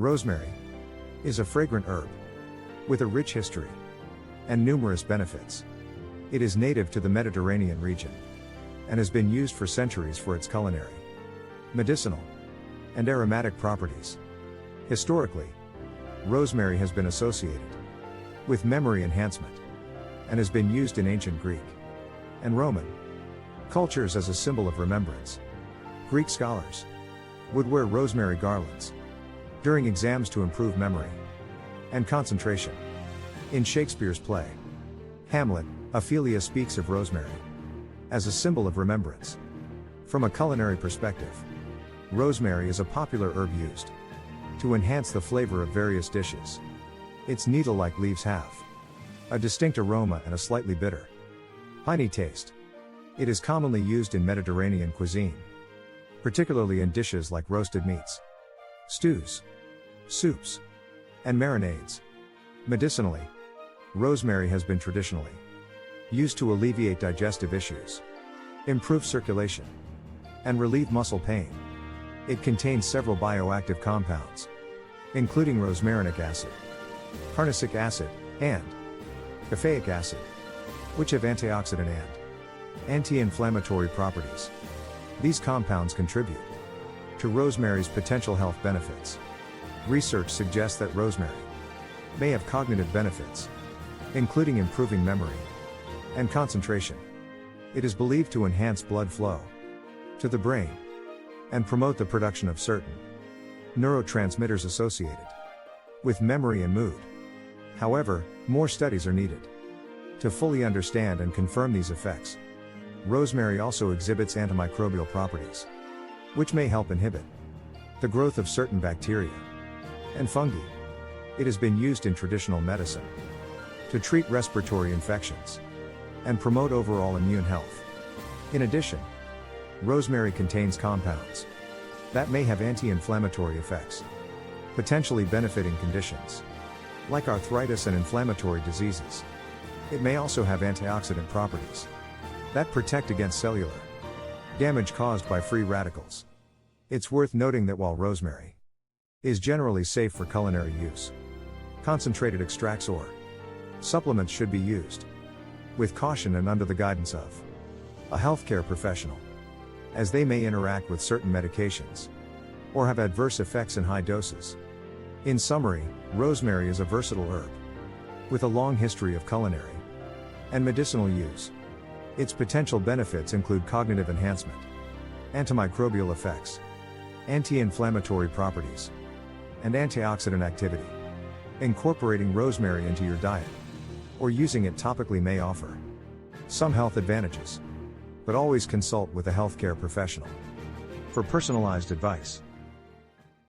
Rosemary is a fragrant herb with a rich history and numerous benefits. It is native to the Mediterranean region and has been used for centuries for its culinary, medicinal, and aromatic properties. Historically, rosemary has been associated with memory enhancement and has been used in ancient Greek and Roman cultures as a symbol of remembrance. Greek scholars would wear rosemary garlands during exams to improve memory and concentration. In Shakespeare's play, Hamlet, Ophelia speaks of rosemary as a symbol of remembrance. From a culinary perspective, rosemary is a popular herb used to enhance the flavor of various dishes. Its needle-like leaves have a distinct aroma and a slightly bitter, piney taste. It is commonly used in Mediterranean cuisine, particularly in dishes like roasted meats, stews, soups, and marinades. Medicinally, rosemary has been traditionally used to alleviate digestive issues, improve circulation, and relieve muscle pain. It contains several bioactive compounds, including rosmarinic acid, carnosic acid, and caffeic acid, which have antioxidant and anti-inflammatory properties. These compounds contribute to rosemary's potential health benefits. Research suggests that rosemary may have cognitive benefits, including improving memory and concentration. It is believed to enhance blood flow to the brain and promote the production of certain neurotransmitters associated with memory and mood. However, more studies are needed to fully understand and confirm these effects. Rosemary also exhibits antimicrobial properties, which may help inhibit the growth of certain bacteria and fungi. It has been used in traditional medicine to treat respiratory infections and promote overall immune health. In addition, rosemary contains compounds that may have anti-inflammatory effects, potentially benefiting conditions like arthritis and inflammatory diseases. It may also have antioxidant properties that protect against cellular damage caused by free radicals. It's worth noting that while rosemary is generally safe for culinary use, concentrated extracts or supplements should be used with caution and under the guidance of a healthcare professional, as they may interact with certain medications or have adverse effects in high doses. In summary, rosemary is a versatile herb with a long history of culinary and medicinal use. Its potential benefits include cognitive enhancement, antimicrobial effects, anti-inflammatory properties, and antioxidant activity. Incorporating rosemary into your diet or using it topically may offer some health advantages, but always consult with a healthcare professional for personalized advice.